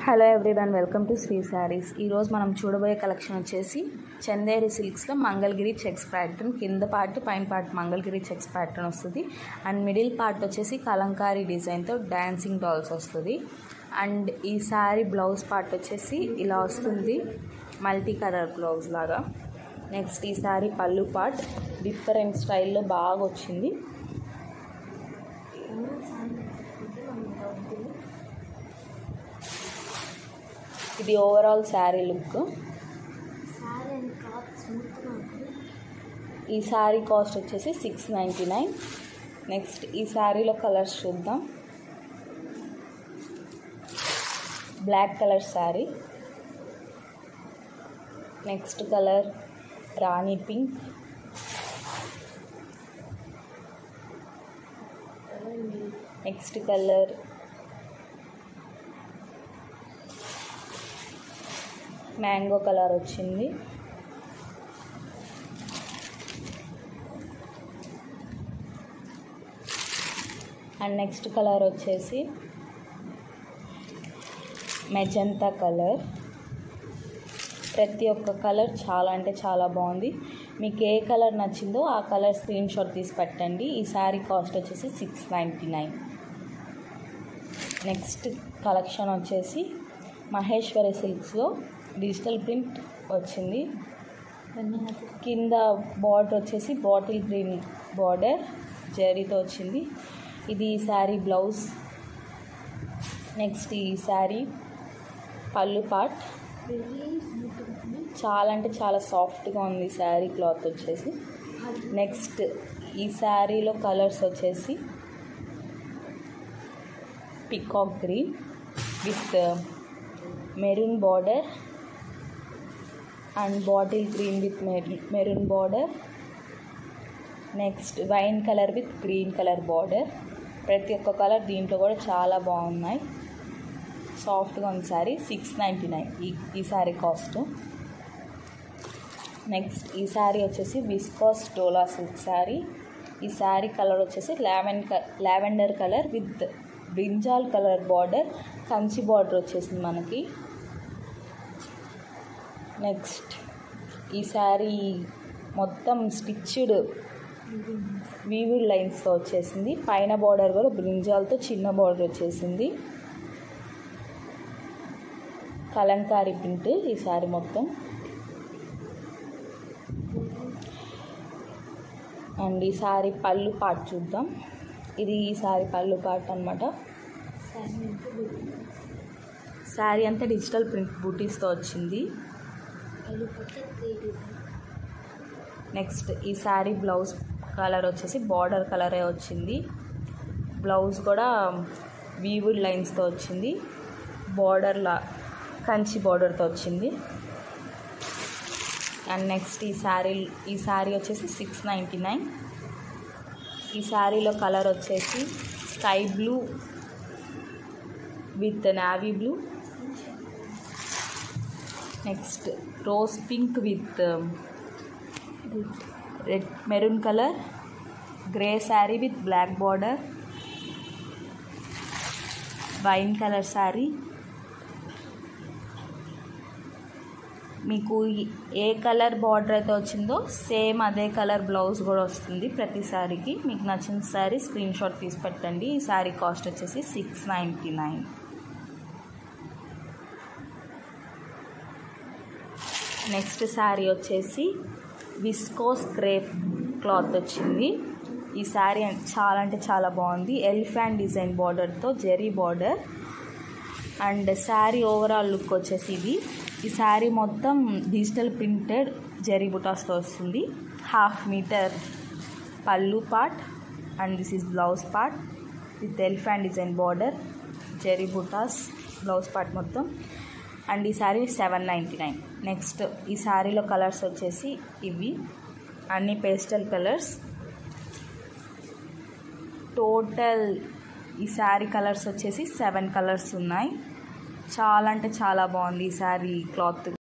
Hello everyone, welcome to Sri Sarees. ఈరోజు మనం చూడబోయే కలెక్షన్ వచ్చేసి చందేరి సిల్క్స్లో మంగళగిరి చెక్స్ ప్యాటర్న్. కింద పార్ట్ పైన పార్ట్ మంగళగిరి చెక్స్ ప్యాటర్న్ వస్తుంది అండ్ మిడిల్ పార్ట్ వచ్చేసి కలంకారీ డిజైన్తో డాన్సింగ్ డాల్స్ వస్తుంది. అండ్ ఈ శారీ బ్లౌజ్ పార్ట్ వచ్చేసి ఇలా వస్తుంది, మల్టీ కలర్ బ్లౌజ్ లాగా. నెక్స్ట్ ఈ శారీ పళ్ళు పార్ట్ డిఫరెంట్ స్టైల్లో బాగా వచ్చింది. ఇది ఓవరాల్ శారీ లుక్. ఈ శారీ కాస్ట్ వచ్చేసి 699. నెక్స్ట్ ఈ శారీలో కలర్స్ చూద్దాం. Black colour sari, next colour rani pink, next colour mango colour వచ్చింది. అండ్ నెక్స్ట్ కలర్ వచ్చేసి మెజంతా కలర్. ప్రతి ఒక్క కలర్ చాలా అంటే చాలా బాగుంది. మీకు ఏ కలర్ నచ్చిందో ఆ కలర్ స్క్రీన్ షాట్ తీసి పెట్టండి. ఈ శారీ కాస్ట్ వచ్చేసి 699. నెక్స్ట్ కలెక్షన్ వచ్చేసి మహేశ్వరి సిల్క్స్లో డిజిటల్ ప్రింట్ వచ్చింది. కింద బార్డర్ వచ్చేసి బాటిల్ గ్రీన్ బార్డర్ జరీతో వచ్చింది. ఇది ఈ శారీ బ్లౌజ్. నెక్స్ట్ ఈ శారీ పళ్ళు పార్ట్. చాలా అంటే చాలా సాఫ్ట్గా ఉంది శారీ క్లాత్ వచ్చేసి. నెక్స్ట్ ఈ శారీలో కలర్స్ వచ్చేసి peacock green with maroon border and bottle green with maroon border. Next wine colour with green colour border. ప్రతి ఒక్క కలర్ దీంట్లో కూడా చాలా బాగున్నాయి. సాఫ్ట్గా ఉంది శారీ. 699 ఈ శారీ కాస్ట్. నెక్స్ట్ ఈ శారీ వచ్చేసి విస్కాస్ డోలా సిల్క్ శారీ. ఈ శారీ కలర్ వచ్చేసి lavender colour with brinjal colour border, Kanchi border వచ్చేసింది మనకి. నెక్స్ట్ ఈ శారీ మొత్తం స్టిచ్డ్ వీవిడ్ లైన్స్తో వచ్చేసింది. పైన బార్డర్ కూడా బ్రింజాల్తో చిన్న బార్డర్ వచ్చేసింది. కలంకారీ ప్రింట్ ఈ శారీ మొత్తం. అండ్ ఈ శారీ పళ్ళు పార్ట్ చూద్దాం. ఇది ఈ శారీ పళ్ళు పార్ట్ అనమాట. శారీ అంతా డిజిటల్ ప్రింట్ బూటీస్తో వచ్చింది. నెక్స్ట్ ఈ శారీ బ్లౌజ్ కలర్ వచ్చేసి బార్డర్ కలరే వచ్చింది. బ్లౌజ్ కూడా వీవుడ్ లైన్స్తో వచ్చింది. బార్డర్లా కంచి బార్డర్తో వచ్చింది. అండ్ నెక్స్ట్ ఈ శారీ వచ్చేసి 699. ఈ శారీలో కలర్ వచ్చేసి sky blue with navy blue. Next rose pink with red maroon colour. Grey sari with black border. Wine colour sari. మీకు ఏ కలర్ బార్డర్ అయితే వచ్చిందో సేమ్ అదే కలర్ బ్లౌజ్ కూడా వస్తుంది ప్రతి శారీకి. మీకు నచ్చిన శారీ స్క్రీన్ షాట్ తీసి పెట్టండి. ఈ శారీ కాస్ట్ వచ్చేసి 699. నెక్స్ట్ శారీ వచ్చేసి విస్కోస్ క్రేప్ క్లాత్ వచ్చింది. ఈ శారీ చాలా అంటే చాలా బాగుంది. ఎలిఫెంట్ డిజైన్ బార్డర్తో zari border. And sari overall look వచ్చేసి ఇది. ఈ శారీ మొత్తం డిజిటల్ ప్రింటెడ్ జెరీ బుటాస్తో వస్తుంది. 1/2 metre pallu part and this is blouse part with elephant design border, zari butas blouse part మొత్తం. అండ్ ఈ శారీ 799. నెక్స్ట్ ఈ శారీలో కలర్స్ వచ్చేసి ఇవి అన్ని పేస్టల్ కలర్స్. టోటల్ ఈ శారీ కలర్స్ వచ్చేసి 7 కలర్స్ ఉన్నాయి. చాలా అంటే చాలా బాగుంది ఈ శారీ క్లాత్.